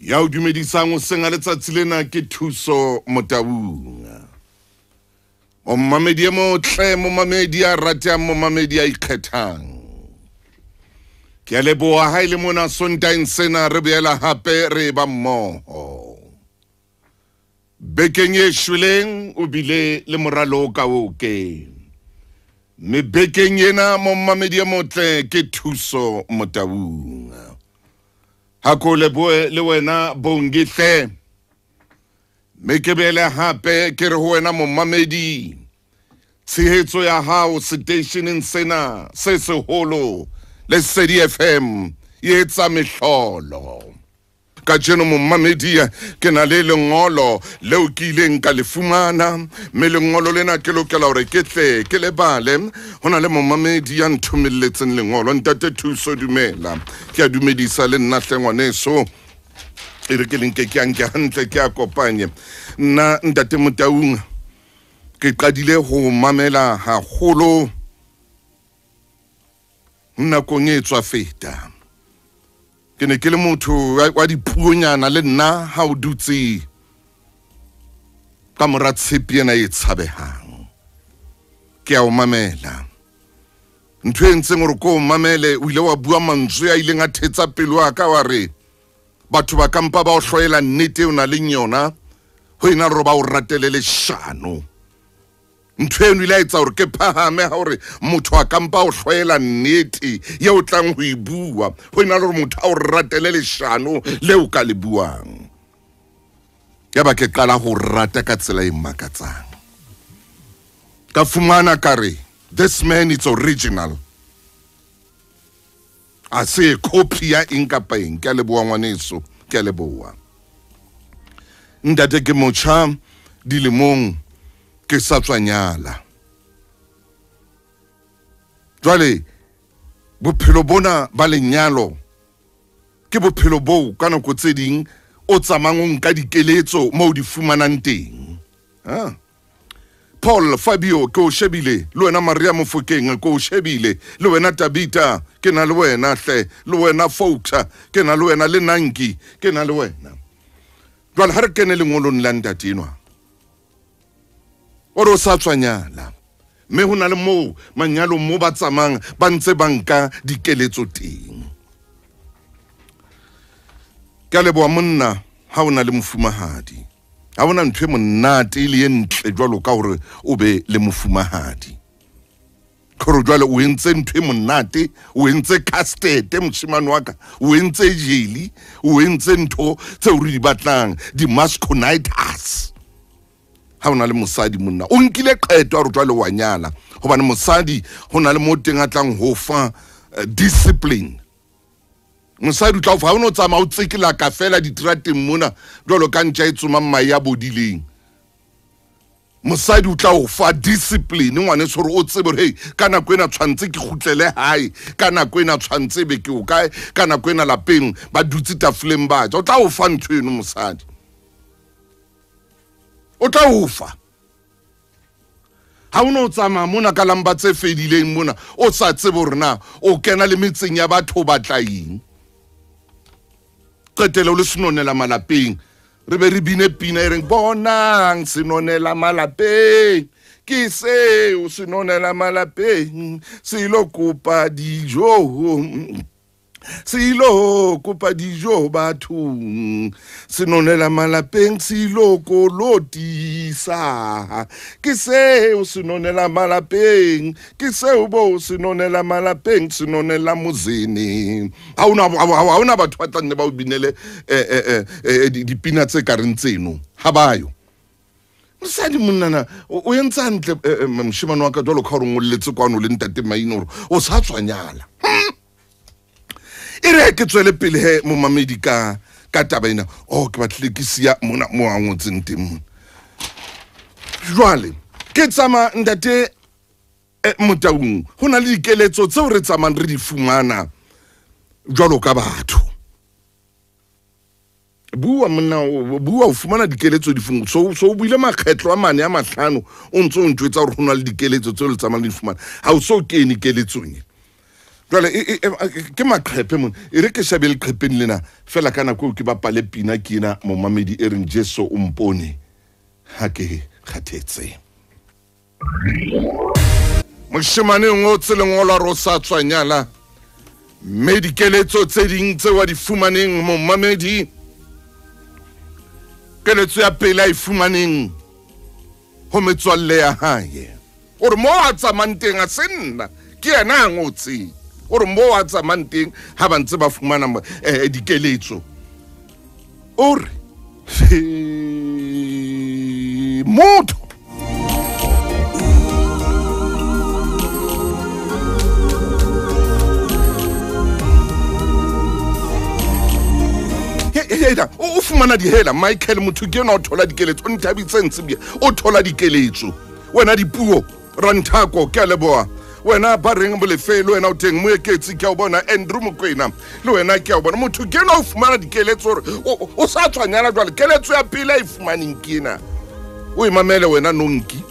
Ya o dumedisang o senga letsatsi lena ke Thuso Motabung. O mamedi mo tle mo mamedi a ratang mo mamedi a ikgethang. Ke a leboha ha ile mona Sontaeng sena re boela hape re ba mmoho. Bekeng e shweleng o bile le moralo ka o ke. Me bekeng ena mo mamedi mo tle ke Thuso Motabung. Hako leboe le wena bongihle. Mekebele hape ke re ho wena mo mamedi. Tshehetso ya hao stationeng sena se seholo le Sedi FM e etsa mehlolo. Ka jeno mo mamedi ke na le lengolo leo ke ileng ka le fumana me lengolo lena ke lokela hore ke tle ke le bale hona le mo mamedi ya nthomelletseng lengolo ntate Thuso dumela ke a dumedisa le nna hlengwaneso e re ke lenke ke anke hantle ke a kopanye nna ntate Motaung ke qadile ho mamela haholo nakong e tswa feta ke ne ke le motho wa dipuonyana le nna ha o dutse ka mora tshepi ena e tshabehang ke a o mamela ntho e ntseng gore ko o mamele o ile wa bua mantswe a ileng a thetsa pelo ya ka wa re batho ba kampa ba o hloela nnete o na le yona ho ena re ba o ratele leshano ntho eno ile a etsa gore ke phahame ha gore motho a kampa o hloela nnete ye o tlang ho e bua ho ena le gore motho a o ratele leshano leo ka le buang ya ba ke qala ho rata ka tsela e makatsang ka fumana kare this man is original a se copy ya inkapa eng ke a leboa ngwaneso ke a leboa ntate ke motjha dilemong ke sa tswanyala jwale bophelo bona ba lenyalo ke bophelo bo ka nako tse ding o tsamang ka dikeletso mo di fumanang teng Paul Fabio ke o shebile le wena Maria Mofokeng ke o shebile le wena Tabita ke na le wena hle le wena Fouta ke na le wena le Nanki ke na le wena jwale ha re kene lengolong la ntatinwa o sa tswanyala me hona le mo manyalo mo ba tsamang ba ntse banka dikeletso teng ka leboa monna ha ona le mofumahadi ha ona ntwe monate le entle jwalo ka hore o be le mofumahadi khoro jwale o entse ntwe monate o entse castet moshimane wa ka o entse jeli o entse ntho tse o re di batlang di masconitis ha ona le mosadi monna o nkile qeto a re jwale wa nyala hobane mosadi hona le mo teng a tlang ho fa discipline mosadi o tla fa o tsama o tsekela ka fela ditrateng mona jwalo ka ntja e tsoma mai ya bodileng mosadi o tla o fa discipline ngwane se hore o tsebe hey kana kwena tshwantse ke khutlele hae kana kwena tshwantse be ke o kae kana kwena lapeng ba dutse tafoleng ba o tla o fa ntho eno mosadi o tla o fa ha o tsama mona ka lamba tse fedileng mona o sa tsebe hore na o kena le metseng ya batho ba tlaing qetelo le sinonela malapeng re be re bine pina e reng bonang sinonela malapeng ke se o sinonela malapeng silo kopa dijo silo kopa dijo bathong sinonela malapeng silo kolotisa ke se o sinonela malapeng ke se o bo sinonela malapeng sinonela muzini ha ona batho ba tlanne ba o binele dipina tse ka reng tseno ha bayo mosadi monnana o entsa ntle moshimane wa ka jwalo ka hore ngolletse kwano le ntate Maino o sa tswanyala ere ke tswele pele he mo mamedi ka taba ena ke batle ke sia mona mo a ngotseng teng jwale ke tsama ntate Motaung hona le dikeletso tseo re tsamang re di fumana jwalo ka batho bua monna bua o fumana dikeletso di fungu so o buile makgetlo a mane a mahlano o ntso o ntwetsa hore hona le dikeletso tseo le tsamang le di fumana ha o so kene keletsong jwale ke maqhepe mon e re ke shabe leqhepeng lena fela kana ko ke bapale pina kina mo mamedi e reng Jesu o mpone ha ke khathetse moshemane ngo tselengolo ro sa tswanyala medikeletso tse ding tse wa di fumaneng mo mamedi keletso ya pele I fumaneng ho metswalle ya hae ore mo a tsamanteng a senna ke yena ngotsi ore mo a tsamanteng ha ba ntse ba fumana dikeletso ore motho o fumana di hela Michael motho ke yena o thola dikeletso o nthabitse ntsibia o thola dikeletso wena dipuo ranthako ke a leboa wena ba reng bolefelo wena o teng mo eketsi ke a bona Andrew Mokwena le wena ke a bona motho ke yena o fumana dikeletso o sa tswanyana jwale keletso ya pele I fumaneng kena o imamele wena nonki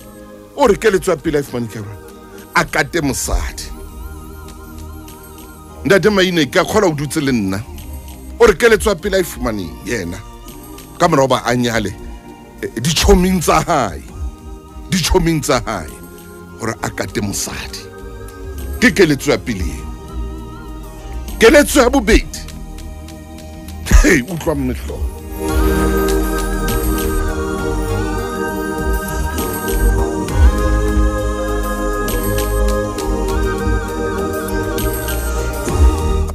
o re keletso ya pele I fumaneng ke a kate mosadi ndate maine ke a khola o dutse le nna o re keletso ya pele I fumaneng yena ka mora ba anyale di choming tsa hae hore a kate mosadi ke keletso ya pele keletso ya bobedi utlwa mmehlo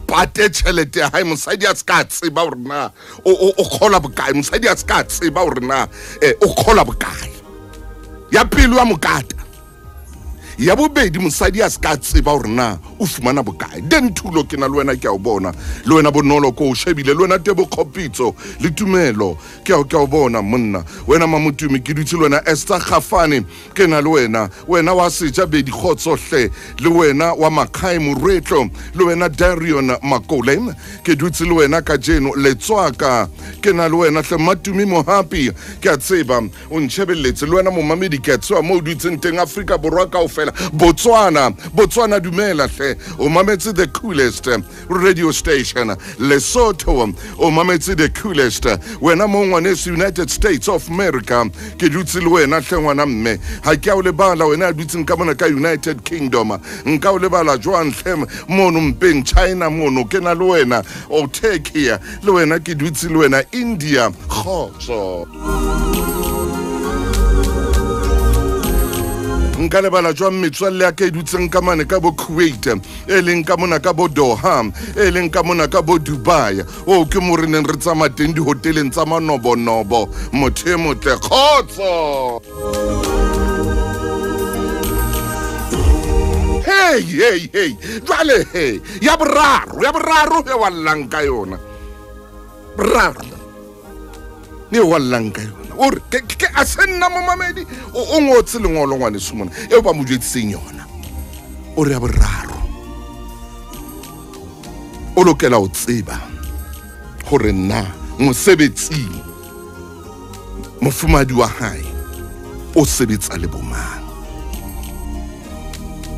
pate tšhelete ya hae mosadi a ska tseba hore na o khola bokae mosadi a ska tseba hore na o khola bokae ya pele wa mokata ya bobedi mosadi a ska tseba hore na o fumana bokae den thulo ke na le wena ke a o bona le wena bonolo ko o shebile le wena tebo khopitso le tumelo ke a o bona monna wena mamutumi ke dutse le wena Esther Khafane ke na le wena wa seja be di khotsohle le wena wa Makhai Moretlo le wena Darion Makolem ke dutse le wena ka jeno le tswaka ke na le wena hle matumi mo happy ke a tseba o ntshebeletse le wena mo mamedi ke tswa mo dutse teng Afrika borwa ka ofela Botswana dumela hle o mametse the coolest radio station Lesotho o mametse the coolest wena mo ngwaneso United States of America ke dutse le wena hle ngwana mme ha ke a o lebala wena dutse ka mona ka United Kingdom nka o lebala jwang hle mono mpeng China mono ke na le wena o Turkey le wena ke dutse le wena India khotso nka lebala jwa metswalle ya ke dutseng ka mane ka bo Kuwait e leng ka mona ka bo Doha e leng ka mona ka bo Dubai o ke mo re neng re tsama teng di hoteleng tsa manobonobo motho motle khotso hey jwale ya boraro he wallang ka yona braro ne wallang ka yona ore ke a senna mo mamedi o ngotse lengolo ngwane sumona e ba mo jwetseng yona ore ya boraro o lokela o tseba hore na mosebetsi mofumadi wa hae o sebetsa le bomang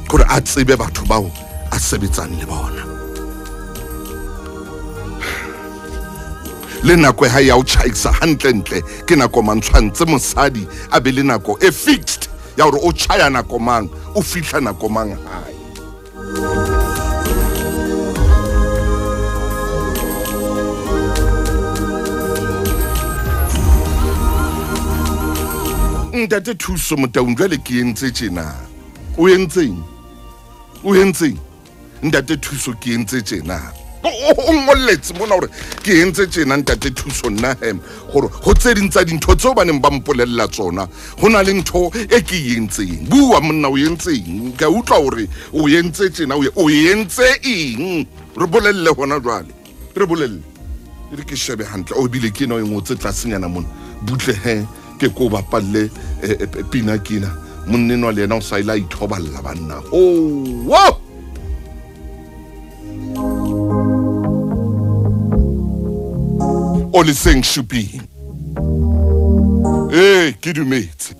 hore a tsebe batho bao a sebetsang le bona le nako ha ya o chaisa hantle ke nako mantshwantse mosadi a be le nako e fixed ya hore o chaya nako mang o fihla nako mang hae ntate thuso motaung jwale ke entse tjena o entseng ntate thuso ke entse tjena o ngolletse mona hore ke entse tjena ntate thuso nna gore ho tseding tsa dintho tseo ba neng ba mpolella tsona hona le ntho e ke entseng bua monna o entseng ka utlwa hore o entse tjena o entse eng re bolelle hona jwale re bolelle re ke shebe hantle o bile ke no ngotse tlasenyana mona butle ke ko bapalle pina kina monneno le yena o sa ila ithoballa banna wow o le seng shopping ke dumetse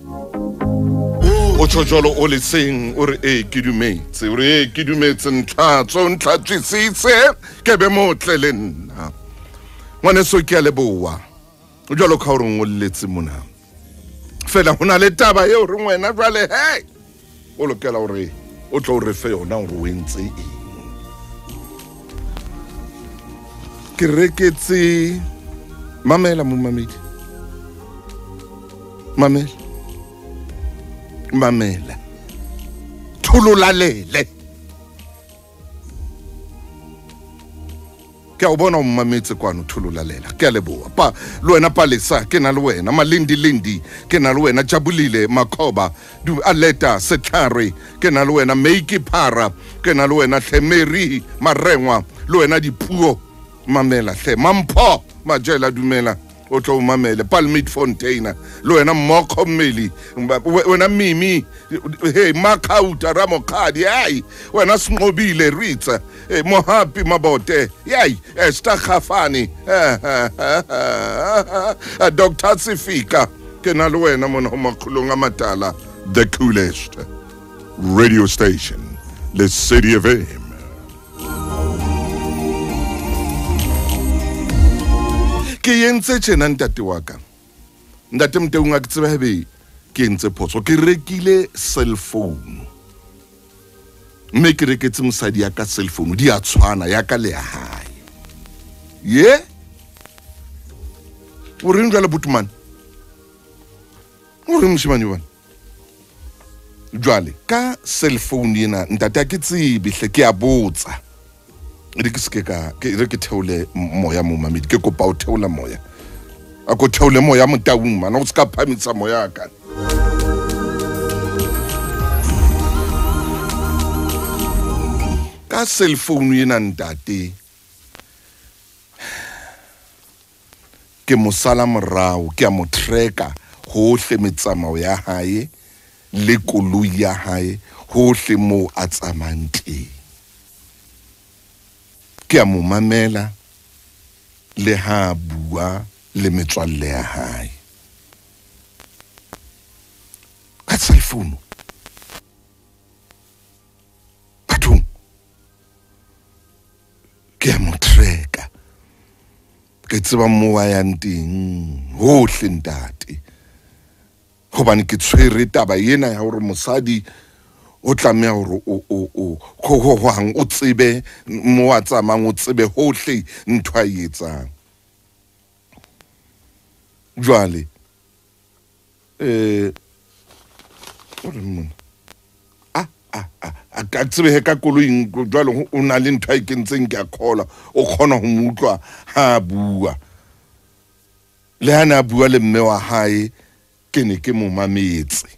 o tshojolo o le seng o re ke dumetse o re ke dumetse ntlatso ntlatsisitse ke be motle le nna ngwane so ke a leboa o jalo ka o re ngolletse mona fela hona le taba eo re ngwena jwale hey o lokela hore o tlo re fe yona hore o entse eng ke reketse mamela mo mamedi mamela thululalele ke a bona o mametse kwano thululalela ke a leboa pa le wena Palesa ke na le wena malindi ke na le wena Jabulile Makhoba du Aleta Setlhare ke na le wena Meiki Phara ke na le wena Themeri Marengwa le wena Dipuo mamela hle Mampho Majela dumela o tlo mamele Palmit Fontaine le wena Mokho Mmeli wena Mimi hey Makhauta Ramokhadi hey wena Sinqobile Ritsa hey Mohapi Mabote hey Esther Khafani Dr Sifika ke na le wena mona makhulong amatala the coolest radio station the city of him. Ke yentse tjena ntate wa ka ntate Mteung a ke tseba hebe ke entse photso ke rekile cell phone mme ke reketse mosadi ya ka cell phone di a tshwana ya ka le ya hae ye o reng jwale Butman o reng moshimane bana jwale ka cell phone ena ntate a ke tsebe hle ke a botsa re ke se ka re ke theole moya mo mamedi ke kopa o theola moya a ko theole moya Motaung mana o ska phamitsa moya ka ka cell phone ena ntate ke mosala morao ke a mo tracker hohle metsamao ya hae le koloi ya hae hohle mo a tsamanteng ke a mo mamela le ha bua le metswalle ya hae ka cell phone bathong ke a mo tracker ke tseba mo wa yang teng hohle ntate hobane ke tshwere taba ena ya hore mosadi o tlamea hore o hwang o tsebe mo wa tsamang o tsebe hohle ntho a etsang jwale o re mona a tsebe he ka koloing jwale o na le ntho a ikentseng ke a khola o khona ho mutlwa ha bua le hana bua le mme wa hae ke ne ke mo mametse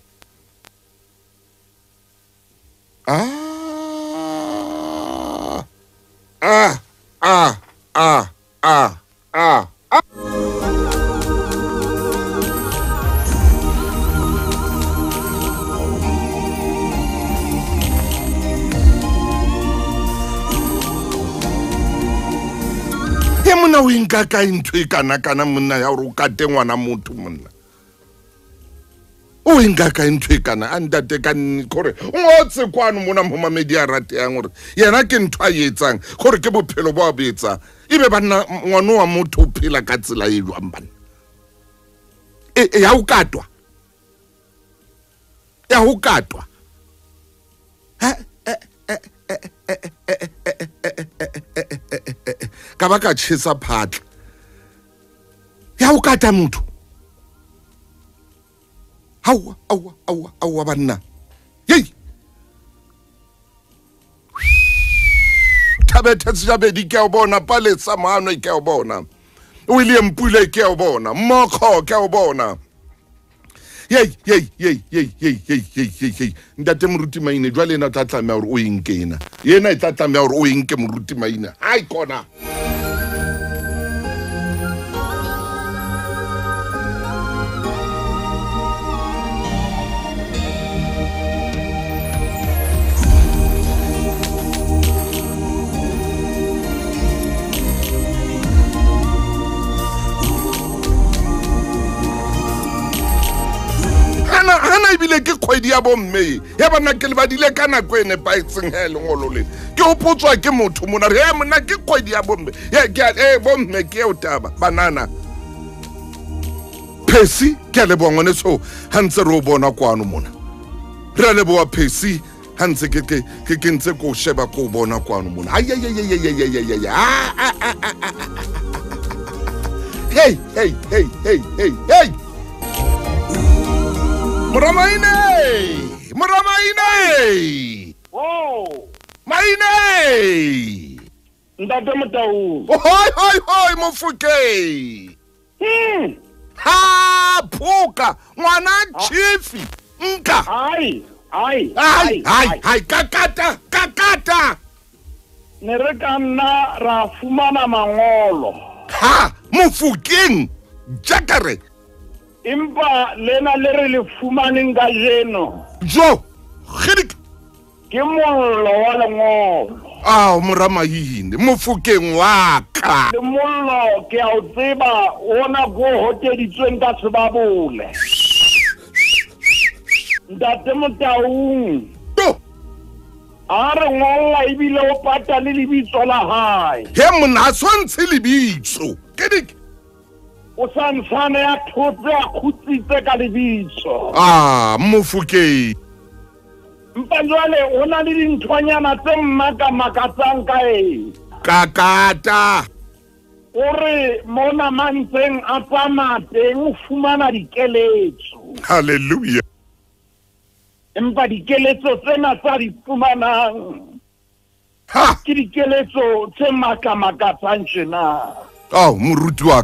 ye mona o inka ka ntho e kana monna ya hore o kate ngwana motho monna o inka ka ntho e kana andate ka kore o ngotse kwano mona mo mamedi a rate yang hore yena ke ntho a etsang gore ke bophelo bo a betsa ibe bana ngwana wa motho o phela ka tsela e jwang bana ya o katwa ka ba ka tshisa phatla ya o kata motho awa banna yey Thabethe Sejabedi ke o bona Palesa Maano ke o bona William Pule ke o bona Mokho ke o bona yey ntate Moruti Maine jwale na tla tlamea hore o inkena yena e tla tlamea hore o inke Moruti Maine hai kona hana ebile ke kgwedi ya bomme ya bana ke le badile ka nako ene paitseng he lengolo le ke hopotswa ke motho mona re he mona ke kgwedi ya bomme ya ke bomme ke o taba banana Phesi ke le bongone so ha ntse re o bona kwano mona re le boa Phesi ha ntse ke ntse ko sheba ko bona kwano mona ay hey Muramaine oh Maine Ntate Motau hoi Mofokeng ha phuka ngwana chifi nka ai kakata ne re ka nna ra fumana mangolo ha Mofokeng jakare empa lena le re le fumaneng ka jeno jo khidik ke mollo wa lengolo Moramaine Mofokeng wa ka le mollo ke a o tseba ona go hoteditsweng ka sebabole Ntate Motau a re ngolla ebile o pata le lebitso la hae he mona swantse lebitso khidik o santsane ya thotse a khutsitse ka lebitso Mofokeng mpa jwale o na le dinthwanyana tse makatsang ka kakata o re mona mantseng a tsamaya teng o fumana dikeletso hallelujah empa dikeletso tsena tsa di fumanang ke dikeletso tse makatsang tjena moruti wa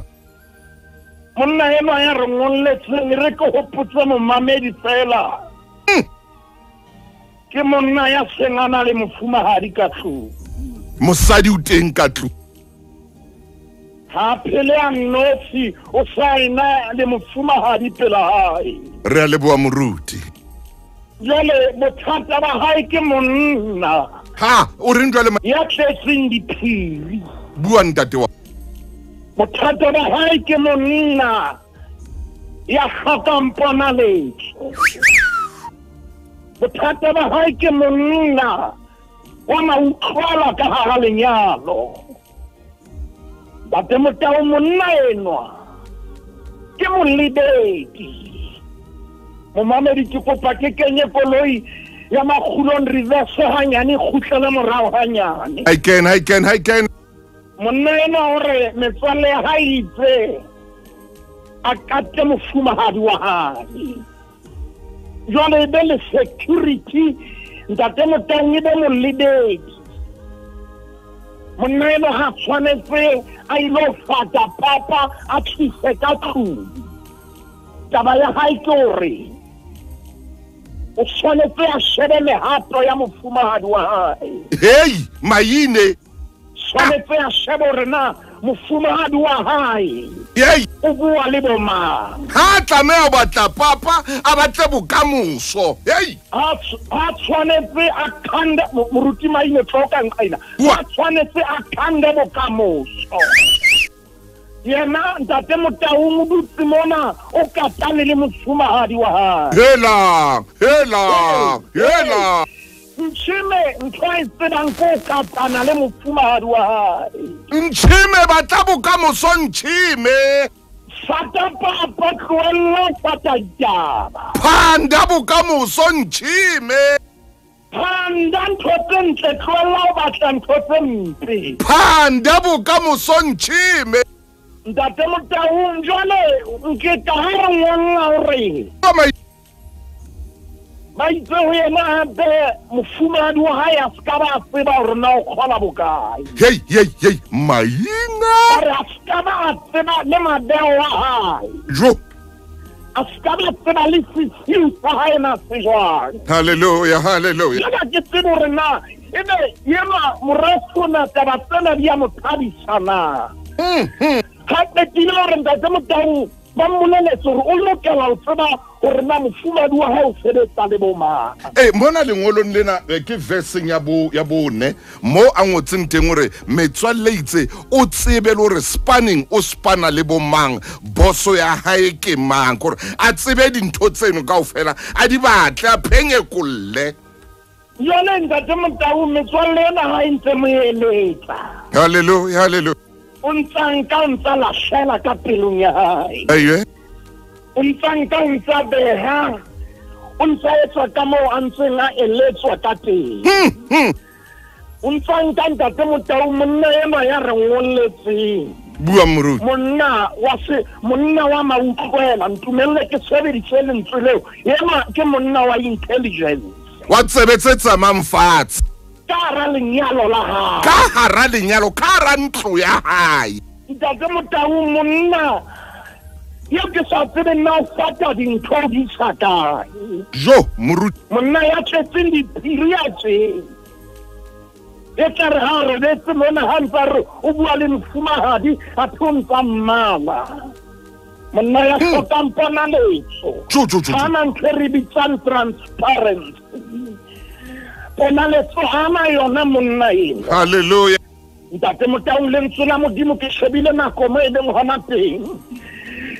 monna eno ya re ngolletseng re ke hopotse momamedi fela ke monna ya sengana le mofumahadi ka tlung mosadi o teng ka tlung ha phele a nnotsi o saena le mofumahadi pela hae re a leboa moruti jwale bothata ba hae ke monna o reng jwale ya tletseng diphiri bua ntate wa bothata ba hae ke monna ya hlokang ponaletso bothata ba hae ke monna wa utlwala ka hara lenyalo Ntate Motau monna enwa ke molebedi momamedi ke kopa ke kenye koloi ya Makhulong reverse hanyane khutlele morao hanyane I can monna enwa hore metswalle ya hae itse a kate mofumahadi wa hae jwale e be le security Ntate Motau e be molebedi monna enwa ha tshwanetse a ilo fata papa a tlise ka tlung taba ya hae ke hore o tshwanetse a shebe mehato ya mofumahadi wa hae hey Maine tshwanetse a shebe hore na mofumahadi wa hae o bua le bomang ha tlameha batla papa a batle bokamoso ha tshwanetse a khande moruti Maine tloka nqaina ha tshwanetse a khande bokamoso yena Ntate Motau mo dutse mona o katane le mofumahadi wa hae hela Nchime ntwaise danko katana le mofumahadi wa hae Nchime batla bokamoso nchime fata papa tloella fata jaba phanda bokamoso nchime phanda ntho tse ntle tloella o batla ntho tse mpe phanda bokamoso nchime Ntate Motau jwale nke ka hara ngwana hore ba itse ho yena hape mofumahadi wa hae a ska ba tseba hore na o kgola bokae hey Maina a ska ba tseba le madeo wa hae jo a ska ba tseba le sisiu sa hae na se jwang hallelujah ya ke tsebo hore na ebe yena moreso na taba tsena di a mo thabisana ha qetile hore Ntate Motau ba mmoleletse gore o lokela o tseba gore na mofumadi wa hao sebetsa le bo mang. Mona lengolong lena ke versing ya bone mo a ngotseng teng gore metswalle itse o tsebe le gore spanning o spana le bo mang, boso ya hae ke mang, gore a tsebe dintho tseno kaofela a di batle a phenyekolle. Yone ntate Motau metswalle ena ha e ntse mo eletsa. Hallelujah, hallelujah. O ntsa lahlela ka pelong ya hae. Aye. O ntsa beha. O ntsa etsa ka moo a ntseng a eletswa ka teng. O ntsa ntate Motau monna ena ya re ngolletseng. Bua moruti. Monna wa mautlwela ntumelle ke sebedise lentswe leo. Yena ke monna wa intelligence. Wa tsebetsetsa mamfatshe. Ka hara lenyalo la hae. Ka hara lenyalo, ka hara ntlo ya hae. Ntate Motau monna ya ke sa tsebe na o fata dintho di sa kae. Jo moruti. Monna ya tletseng diphiri ya tse. E tla re ha re betse mona ha ntsa re o bua le mofumahadi a thontsa mmala. Monna ya hlokang ponaletso. Hana ntho re bitsang transparency. Ponaletso hana yona monna ena. Hallelujah. Ntate Motau lentswe la Modimo ke shebile nako mo e leng hona teng.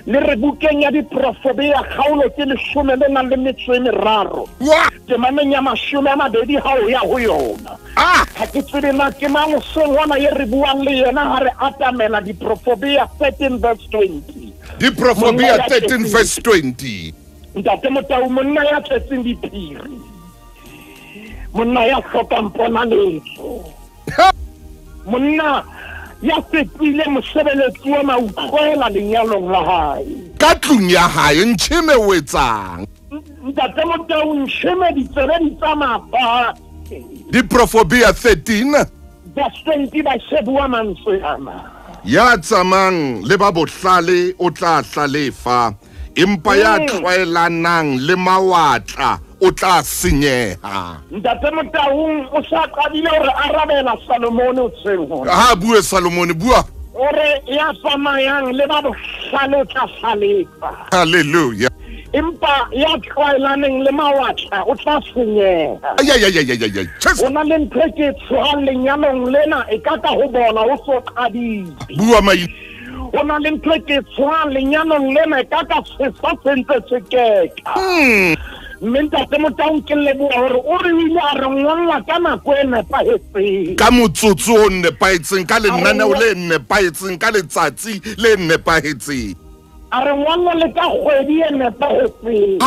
Le re bukeng ya diprofobea kgaolo ke 13. Temaneng ya 20 ha o ya ho yona. Ha ke tsebe na ke mang sengwana ye re buang le yena ha re atamela diprofobea 13 verse 20. Diprofobea 13 verse 20. Ntate Motau monna ya tletseng diphiri. Monna ya hlokang ponaletso. Monna ya fetile mosebeletsi wa mautlwela lenyalong la hae. Ka tlung ya hae ntšheme o etsang. Ntate Motau ntšheme ditsebe di tsamaya. Diprofobea 13 verse 20 ba se bua mantswe ana. Ya tsamang le ba bohlale o tla hlalefa, empa ya tlwaelanang le mawatla o tla senyeha. Ntate Motau o sa qadile hore arabela Salomone o tseng hona. Ha bue Salomone bua. Ore ya tsamayang le ba bohlale o tla hlalefa. Hallelujah. Empa ya tlwaelaneng le mawatla o tla senyeha. O na le ntho ke tshwang lenyalong lena e ka ho bona o so qadile. Bua mai. O na le ntho ke tshwang lenyalong lena e ka se sa sentse se keka. Ntate Motau ke leboha hore o re ile a re ngolla ka nako e nepahetseng. Ka motsotso o nepahetseng, ka lenaneo le nepahetseng, ka letsatsi le nepahetseng. A re ngolla le ka kgwedi e nepahetseng.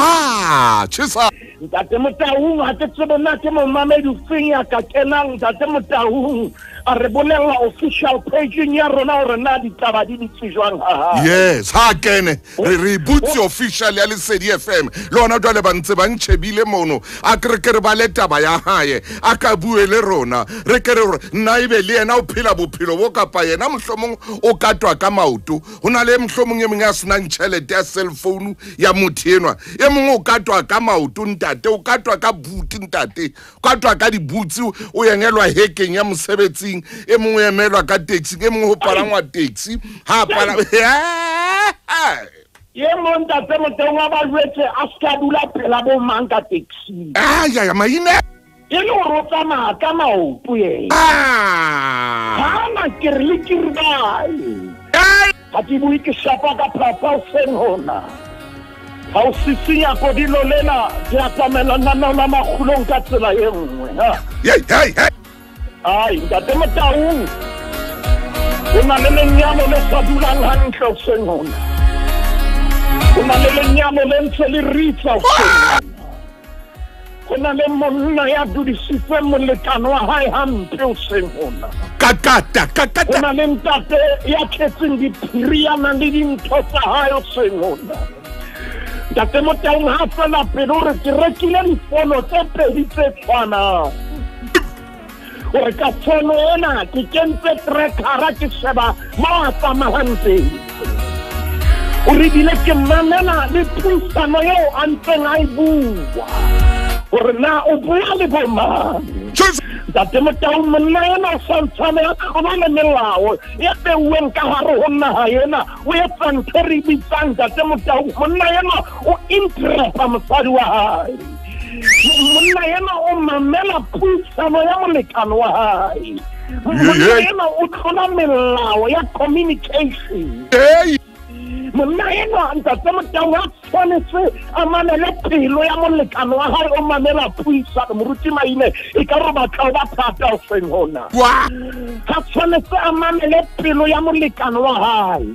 Tjhesa. Ntate Motau ha ke tsebe na ke momamedi feng ya ka kenang. Ntate Motau a re bolella official page ya rona hore na ditaba di tsijwang ha. Yes, ha kene re butse official ya Lesedi FM. Lona jwale ba ntse ba ntshebile mono a kere ba le taba ya hae a ka bue le rona re kere hore nna ibe le yena o phela bophelo bo kapa yena mohlomong o katwa ka maoto. Hona le mohlomong e mong ya senang tšhelete ya cell phone ya motho enwa e mong o katwa ka maoto ntate, o katwa ka buti ntate, o katwa ka dibutsi o yengelwa hekeng ya mosebetsing, e mongwe emelwa ka taxi, e mongwe ho palangwa taxi ha pala ye mo ntate Motau wa ba jwetse a ska dula phela bo mang ka taxi. Ya maine e le hore o tsamaya ka maoto yena. Hana ke re le kirbai. Ha ke bue ke shapa ka papa o seng hona. Ha o sisinya kodilo lena ke atamelana na makgulong ka tsela e nngwe ha. Ai ntate Motau o na le lenyalo le sa dulang hantle o seng hona. O na le lenyalo le ntse le ritsa o seng hona. O na le monna ya dudisitseng molekano wa hae hampe o seng hona. Kakata O na le ntate ya tletseng diphiri ya nang le dintho tsa hae o seng hona. Ntate Motau ha fela pele hore ke rekile difono tse pedi tse tshwanang. Hore ka fono ena ke kentse trackera ke sheba mo a tsamayang teng. O re bile ke mamela le puisano eo a ntseng a e bua hore na o bua le bo mang. Ntate Motau monna ena santshane ya kgona le melao ya beuweng ka hare ho naha ena o etsa ntho re bitsang Ntate Motau monna ena o interesa mosadi wa hae monna ena o mamela puisano ya molekane wa hae monna ena o tlhola melao ya communication monna ena Ntate Motau a tshwanetse a mamele pelo ya molekane wa hae o mamela puisano moruti Maine e ka re batla ba thata o seng hona ha tshwanetse a mamele pelo ya molekane wa hae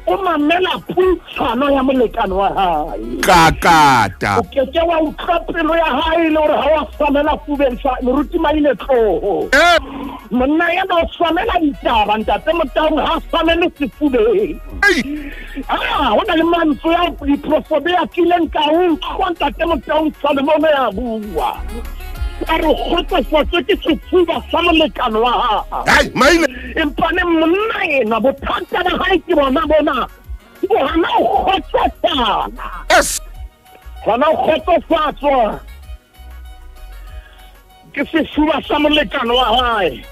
o mamela puisano ya molekane wa hae kakata o keke wa utlwa pelo ya hae le hore ha wa samela fubeng sa moruti Maine tloho monna ena o samela ditaba Ntate Motau ha samele sefubeng ho na le mantswe ya diprofebe a kileng ka utlwa Ntate Motau Solomon ya bua a re kgotsofatse ke sefuba sa molekane wa hae Maine empane monna ena bothata ba hae ke bona o hana o kgotsofatsana hana o kgotsofatswa ke sefuba sa molekane wa hae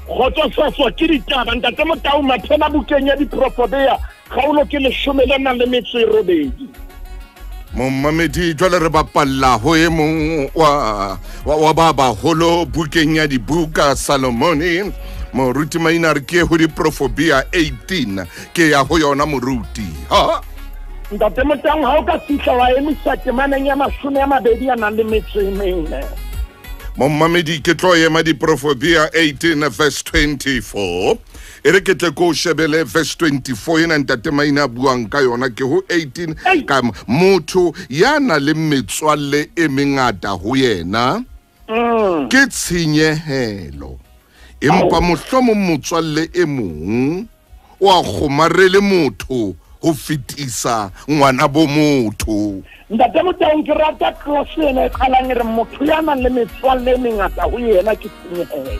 kgotsofatswa ke ditaba Ntate Motau mathela bukeng ya diprofobea kgaolo ke 18 Momamedi jwale re bapalla ho e mong wa ba baholo bukeng ya dibuka Solomon moruti Maine a re ke ho diprofobia 18 ke ya ho yona moruti Ntate Motau ha o ka fihla wa emisa temaneng ya 24 Momamedi ke tlo ema diprofobia 18 verse 24 ere ke tle ko shebele verse 24 ena Ntate Maine a buang ka yona ke ho 18 ka motho ya na le metswalle e mengata ho yena ke tshinyehelo empa mohlomo motswalle e mong wa kgomarele motho ho fitisa ngwana bo motho Ntate Motau ke rata klase ena e qalang re motho ya nang le metswalle e mengata ho yena ke tshenyehelo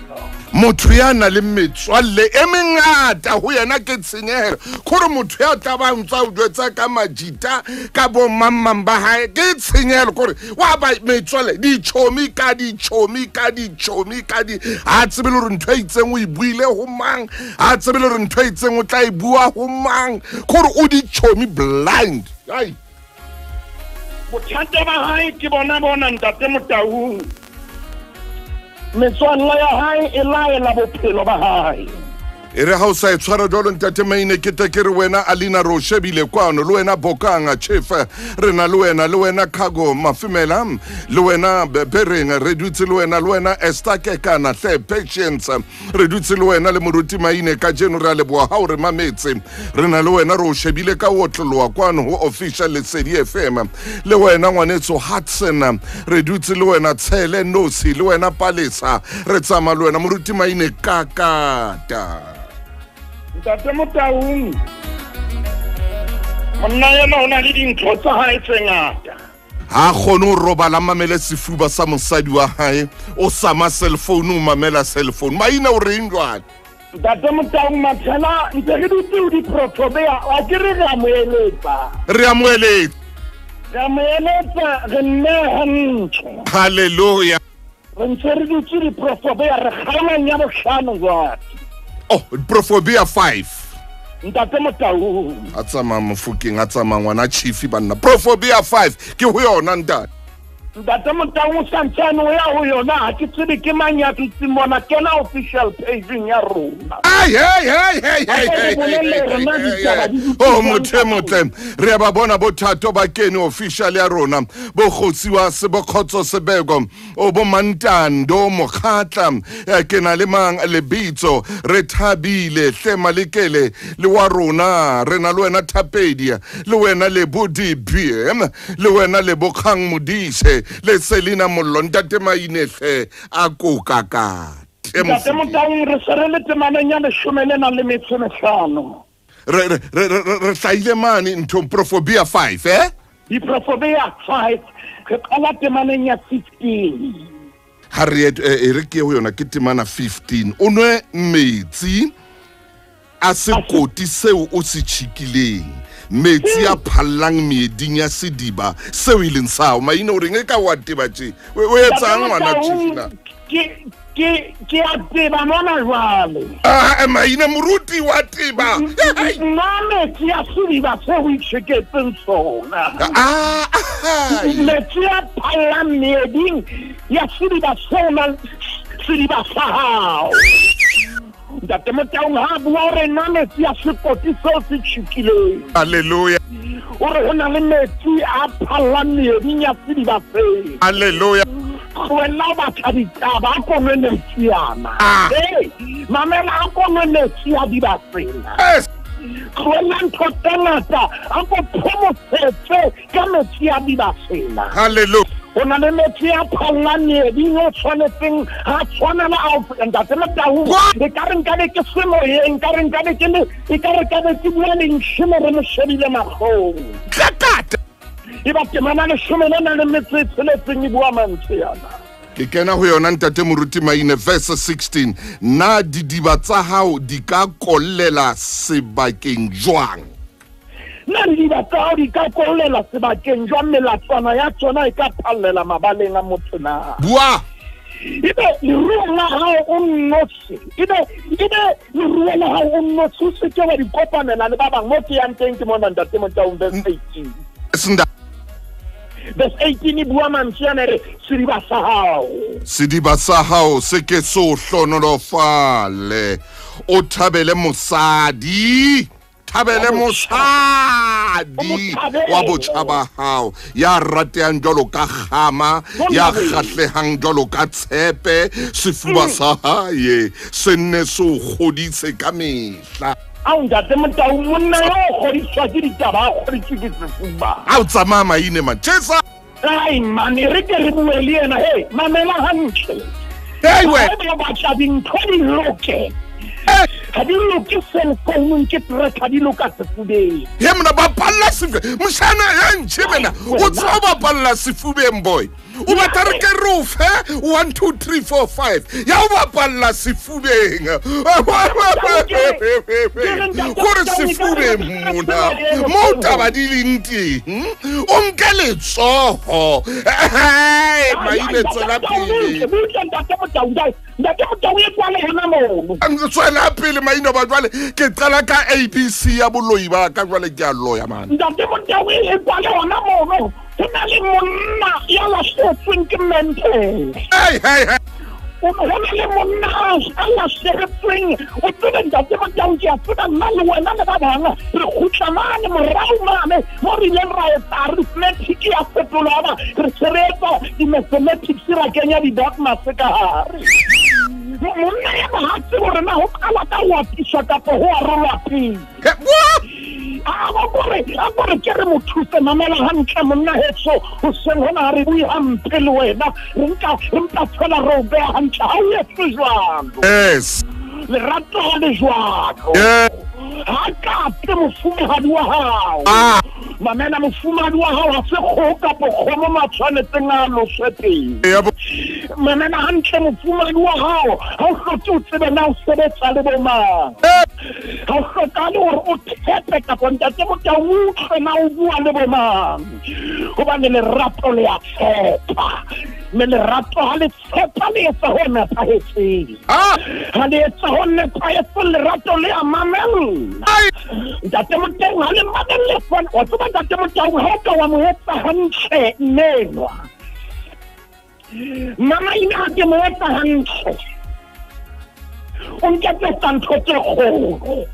motho ya na le metswalle e mengata ho yena ke tshenyehelo khore motho ya tabantsa o jwetsa ka majita ka bo mammang ba hae ke tshenyehelo khore wa ba metswalle di chomi ka di ha tsebele re ntho itseng o ibuile ho mang ha tsebele re ntho itseng o tla e bua ho mang khore o di chomi blind ai bothata ba hae ke bona Ntate Motau metswalle ya hae e laela bophelo ba hae ere ha o sa etshwara jalo Ntate Maine ke te ke re wena Alina ro shebile kwano le wena Bokanga Chief re na le wena Cargo Mafimela le wena Bering re dutse le wena Esther Kekana hle Patience re dutse le wena le moruti Maine ka general bo ha o re mametse re na le wena ro shebile ka otloloa kwano ho official Lesedi FM le wena ngwanetso Hudson re dutse le wena Tshele Nosi le wena Palesa re tsama le wena moruti Maine kakata Ntate Motau monna yena o na le dintho tsa hae tse ngata ha kgone ho robala mamele sefuba sa mosadi wa hae o sama cellphone o mamela cellphone Maine o reng jwale Ntate Motau mathela ntse re dutse o diprofobea a ke re re amoeletsa re nne hantle hallelujah re ntse re dutse diprofobea re kgalang ya bohlano jwale Profobia 5 Ntate Motau a tsama mofukeng a tsama ngwana chief banna Profobia 5 ke ho yona ntate Ntate Motau santsane o ya ho yona ha ke tsebe ke mang ya tsimona kena official page ya rona oh motle re ba bona bothato ba kene official ya rona bo khotsiwa se bo khotso sebego o bo mantando mokhatla ke na le mang le bitso re thabile hle malekele le wa rona re na le wena Thapedia le wena le Budi BM le wena le Bokhang Modise le Selina Mollo Ntate Maine hle a kokaka Ntate Motau re sereletse mananya le 15 re hlaile mane ntho Profobia 5 Diprofobia 5 re qala temaneng ya 15 Harriet re ke ho yona ke temana 15 o nwe metsi a sekoti seo o se tšhikileng metsi a phallang meeding ya sediba seo e leng sao maina o reng e ka wa teba tše o etsang ngwana Chiefna ke a teba mona jwale maina moruti wa teba nna metsi a sediba seo o itšheketseng sona metsi a phallang meeding ya sediba seo sediba sa hao ntate Motaung ha bua hore nna metsi a sekoti seo se tšhikileng halleluja o re ho na le metsi a phallang meeding ya sediba seo halleluja wena o batla ditaba a ko nwe metsi ana mamela a ko nwe metsi a dibasela wena ntho tse ngata a ko phomosetse ka metsi a dibasela halleluja o na le metsi a phallang meeding o tshwanetseng ga tshwanela ntate Motaung e ka re nkabe ke semoyeng ka re nkabe ke bua lengšhimo re mo shebile magong kakata e ba temana leshome le na le metsi e tsheletseng e bua mantswe yana ke kena ho yona ntate moruti maine verse 16 na didiba tsa hao di ka kollela sebakeng jwang nna didiba tsa hao di ka kollela sebakeng jwang melatswana ya tsona e ka phallela mabaleng a motho na bua ebe leruo la hao o nnotse ebe leruo la hao o nnotse o seke wa di kopanela le ba bang mo ke yang teng ke mona ntate Motaung verse 18 verse 18 e bua mantswe yana re sediba sa hao se ke so hlonolofale o thabele mosadi wa botjhaba hao ya ratehang jwalo ka kgama ya kgahlehang jwalo ka tshepe sefuba sa hae se nne se o kgodise ka mehla ntate Motaung monna yo o kgodiswa ke ditaba a kgodiswe ke sefuba a o tsamaya maine man chesa ai mane re ke re bue le yena mamela hantle we batla dintho di loke ha di loke cellphone ke treka di loka sefubeng he mna ba palla sefu mshana ya nchimena o tsa ba palla sefubeng boy o ba tare ke rufe 1 2 3 4 5 ya o ba palla sefubeng gore sefubeng mona mo taba di lenti o nke letsoho maile tsela pele tswela pele maina ba jwale ke qala ka ABC ya boloi ba ka jwale ke a loya man ntate Motaung e kwale hona mono ho na le monna ya lahletsweng ke mental o na le monna a lahletsweng o tsebe ntate Motaung ke a tseba nna le wena le ba bang re kgutla mane morao mane mo re ileng ra etsa arithmetic ya fetolwana re seretsa di-mathematics ra kenya di-dogmas ka hare monna ya bahatse gore na ho qala ka ho atiswa kapo ho arolwa pele a gore ke re mo thuse mamela hantle monna hetso ho seng hona re bue hampe le wena re nka tshela re o beha hantle ha o etse jwalo yes lerato ha le jwalo ha kape mofumahadi wa hao mamela mofumahadi wa hao ha se kgoho kapo kgomo matshwanetseng a loswe teng mamela hantle mofumahadi wa hao ha o hloke o tsebe na o sebetsa le bomang ha o hlokale hore o thepe kapo ntate Motaung o utlwe na o bua le bomang hobane lerato le a tshepa me lerato ha le tshepa le etsa ho nepahetseng ha le etsa ho nepahetseng lerato le a mamella ntate Motaung ha le mamelle fona wa tseba ntate Motaung ha o ka wa mo etsa hantle menwa mama ina ke mo etsa hantle o nketsetsa ntho tse kgolo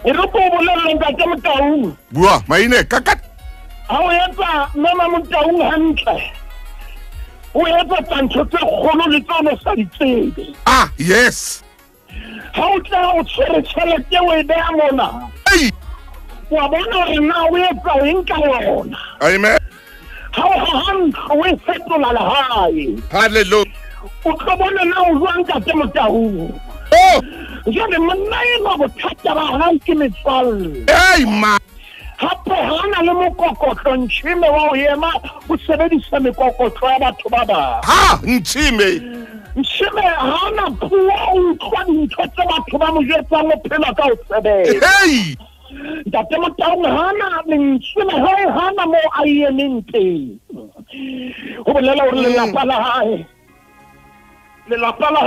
e re po bolelle ntate Motaung bua maine kakat ha o etsa mama Motaung hantle o etsa ntho tse kgolo le tsona sa ditsebe yes ha o tla o tshwere tšhelete o e beha mona wa bona gore na o etsa o eng ka yona amen ha o hahantle o e fetola lehae halleluja o tlo bona na o jwang ntate Motaung jwale monna ena bothata ba hae ke metswalle ma hape hana le mokokotlo ntšhime wa o ema o sebedisa mekokotlo ya batho ba bang ntšhime Nshime hana puwa utlwa dintho tse batho ba mo jetsang o phela ka o sebetsa. Hey! Ntate Motaung hana nshime hana mo a emeng teng. Ho bolela hore lelapa la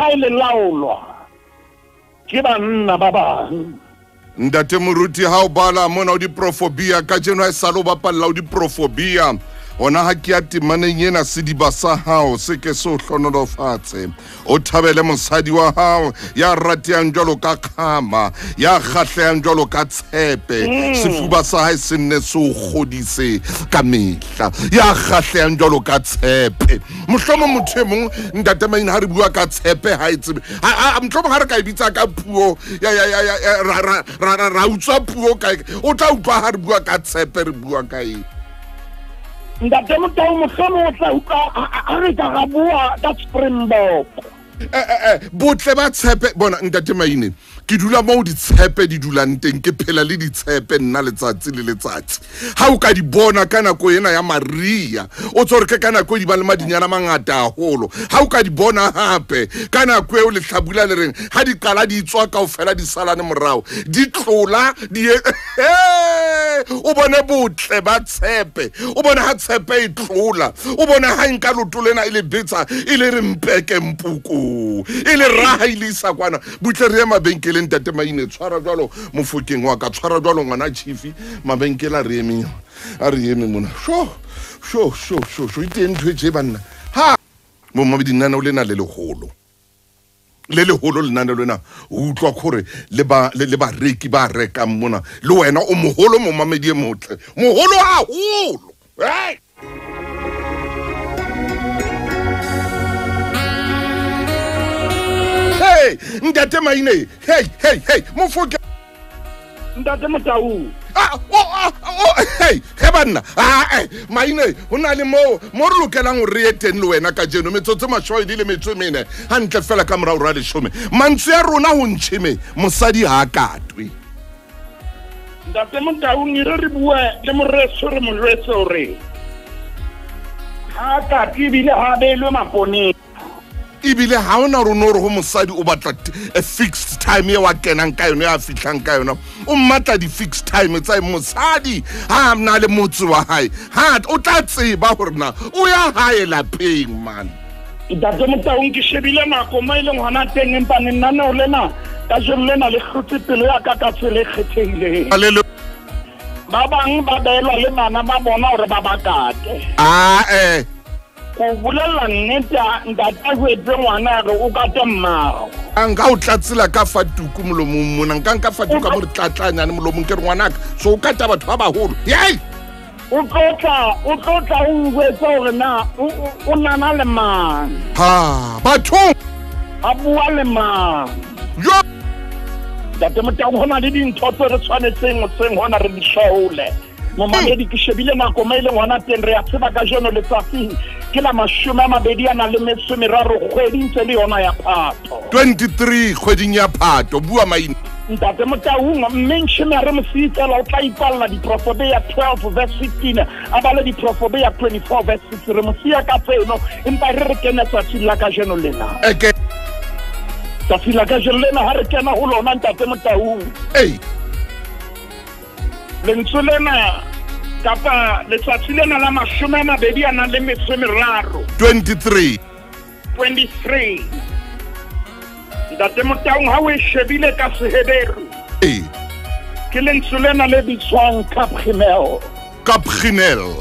hae le laolwa ke banna ba bang. Ntate Moruti ha o bala mona o diprofobia ka jeno ha salo ba palla o diprofobia ona ha ke ya temaneng ena sediba sa hao se ke so hlonolofatse o thabele mosadi wa hao ya ratiang jwalo ka khama ya kgahlehang jwalo ka tshepe sefuba sa hae se nne se o godise ka mehla ya kgahlehang jwalo ka tshepe mohlomong motho e mong ntate Maina ha re bua ka tshepe ha itsebe mohlomong ha re ka e bitsa ka puo ra utswa puo ka o tla utlwa ha re bua ka tshepe re bua ka eng. Ntate Motaung mohlomong o tla utlwa ha re ka ra bua ka Springbok. Botle ba tshepe bona ntate Maine ke dula mo di tshepe di dulang teng ke phela le di tshepe nna letsatsi le letsatsi ha o ka di bona ka nako ena ya Maria o tsore ke ka nako di ba le madinyana mangata haholo ha o ka di bona hape ka nako e o le hlabula le reng ha di qala di tswa ka ofela di salane morao di tlola di o bone botle ba tshepe o bona ha tshepe e tlola o bona ha nka lotolena ile betsa ile re mpeke mpuku ile raha ilisa kwana butle re mabenkele ntate Maine tshwara jwalo mofokeng wa ka tshwara jwalo ngwana chifi mabenkela re eme a re eme mona sho iteng thwetse banna ha mo mabidinana o lena le leholo lenane lena o utlwa gore le ba reki ba reka mona le wena o moholo mo mamedi motle moholo haholo hey hey ntate Maine hey mofoke Ntate Motaung hey banna Maine hona le mo re lokelang o re eteng le wena ka jeno metsotso mashoe di le metso mene hantle fela ka mora o ra le shome mantse ya rona ho ntshime mosadi ha katwe Ntate Motaung re bua le moreso re molwetso re ha ka tibile ha belwe mapone ibile ha ona rona re ho mosadi o batla a fixed time ya wa kenang ka yona ya fihlang ka yona o mmatla di fixed time tsa mosadi ha mna le motse wa hae ha o tla tseba hore na o ya hae lapeng man Ntate Motaung ke shebile nako mo ile ngwana teng empa nna o lena ka jeno lena le khutse pele ya ka tsele kgethehile ba bang ba belwa le bana ba bona hore ba bakate go bolela nneta ntate go etse ngwana re o kate mmao nka o tlatsela ka fa tuku molomong mona nka fa tuku ka mo re tlatlanyane molomong ke re ngwanaka so o kata batho ba baholo yei o tlotla o uwetsa hore na o nana le mang ha batho a bua le mang yo Ntate Motaung hona le dintho tse re tshwanetseng hona re di shaole mo mamedi ke shebile nako mo ile ngwana teng re a tseba ka jeno letsatsi ke la 23 kgwedi ntse le yona ya Phato 23 kgweding ya Phato bua Maine Ntate Motaung menshime re mositsela o tla ipalla diprofobia 12 verse 15 abale diprofobia 24 verse 6 re mosia ka tseno empa re kena tsatsi la ka jeno lena tsatsi la ka jeno lena ha re kena ho lona Ntate Motaung lentswe lena kapa letsatsi lena la 23 Ntate Motaung ha o shebile ka Sehebero ke lentswe lena le bitswang Caprinel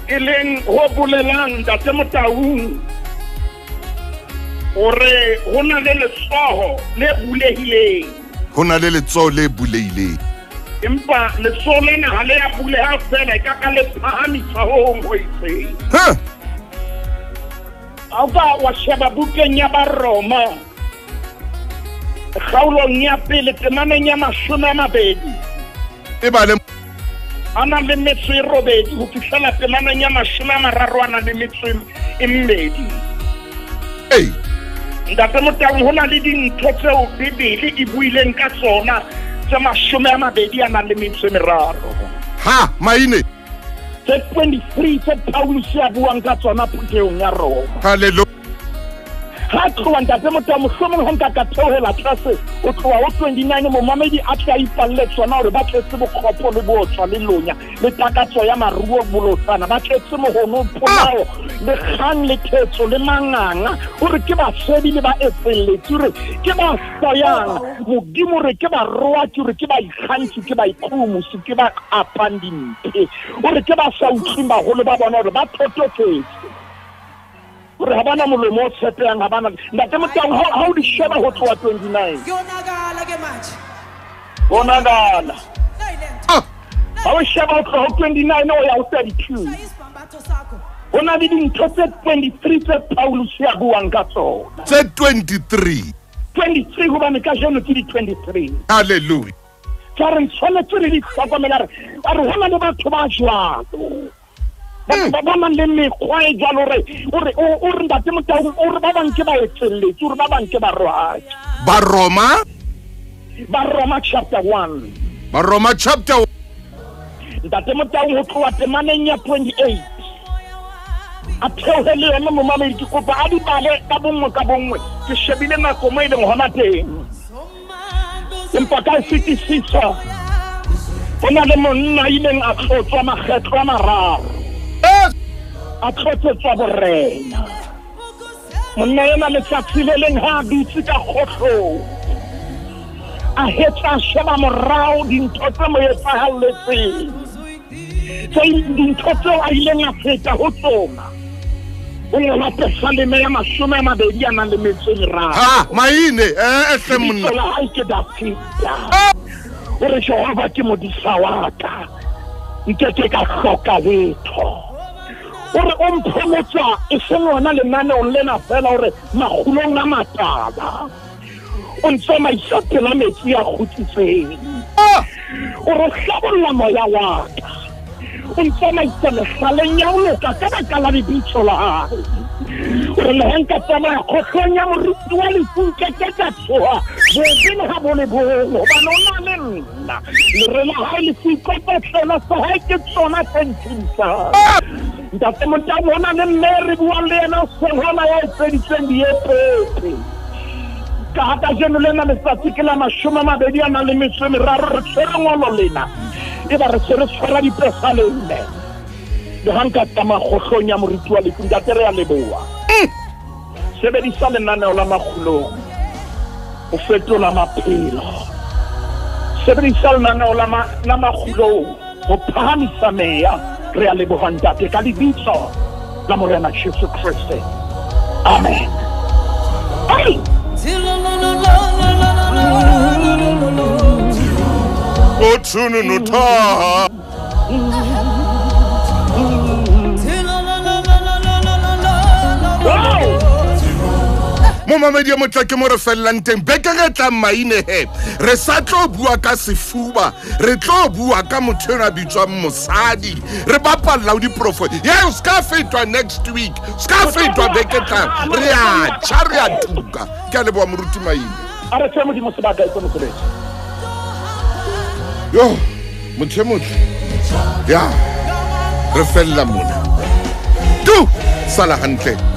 e leng ho bolelang Ntate Motaung ore hona le letsoho le bulehileng hona le letsoho le bulehileng empa letsoho lena ha le ya buleha fela ka ka le phahamisa ho itseng aka wa sheba bukeng ya Baroma kgaolong ya pele temaneng ya 20 e bale ana le metso e robedi ho fihlela temaneng ya 30 ana le metso e mmedi Ntate Motaung hona le dintho tseo Bibele e buileng ka tsona tse 20 ana le metso e meraro ha Maine tse 23 tse Paulus ya buang ka tsona puteong ya Roma haleluya ha tloa ntate motho mohlomong ha nka ka theohela tlase o tloa o 29 momamedi a tla ipalle tsona hore ba tletse bokgopo le botswa le lonya le takatso ya maruo bolotsana ba tletse mohono polao le kgang le thetso le manganga hore ke ba shebi le ba etselletse hore ke ba sayang modimo re ke ba roa hore ke ba ikgantse ke ba ikhumusi ke ba apandimpe hore ke ba sa utlwing baholo ba bona hore ba thotofetse hore ha bana molomo o tshepeyang ha bana ntate motang ha o di sheba ho tloa 29 Yonakala ke manje. bonagala ha o sheba ho tloa 29 o ya ho 32 Isibambatho sakho. ho na le dintho tse 23 tse Paulus ya buang ka tsona tse 23 hobane ka jeno ke di 23 hallelujah ka re tshwanetse re di hlokomela re ho na le batho ba jwalo ba bona le mekgwa e jalo o re ntate motao o re ba bang ke ba etselletse o re ba bang ke ba rohaki Baroma chapter 1 Baroma chapter 1 ntate motao ho tloa temaneng ya 28 a theohele yona momamedi ke kopa a di bale ka bongwe ke shebile nako mo e leng hona teng empa ka fetisiso ho na le monna ileng a tlotswa makgetlo a mararo a tlotsetswa borena monna ena letsatsi le leng ha dutse ka kgohlong a hetsa sheba morao dintho tse mo etsahalletseng tse dintho tseo a ileng a feta ho tsona o ngola Psalm ya 23 maine hle monna la ha ke da fita o re Jehova ke modisa wa ka nkeke ka hloka letho ore o mphomotsa e seng ona lenane o lena fela hore magulong a matala o ntse maisa pela metsi a kgutsitseng o re hlabolla moya wa ka o ntse maisa lehlale nyaulo ka baka la lebitso la hae o re lehenka tsamaya kgohlong ya moriti wa lefunke ke ka tshoha bobele ha bole bong hobane o na le nna le re la hae le seikopatlelo sa hae ke tsona tse ntshintshang ntate motao hona le mme re buang le yena sehona ya etseditseng diepepe ka hata jeno lena letsatsi ke la 23 re tshwere ngolo lena e ba re tshwara dipesalene le hanka tama kgohlong ya moriti wa lefu ntate re ya leboa sebedisa lenaneo la makgulong o fetola maphelo sebedisa lenaneo la makgulong o phahamisa meya re ya leboha ntate ka lebitso la morena Jesu Kriste amen o tshunu no tha Momamedi mo tla ke mo re fellang teng beke re tla maine he re sa tlo bua ka sefuba re tlo bua ka motho a bitswang mosadi re bapalla o diprofo o ska fetwa next week ska fetwa beke tla re a tuka ke a leboa moruti maine are tse modimo sebaka iko mosebetsi yo motho ya re fella mona tu sala hantle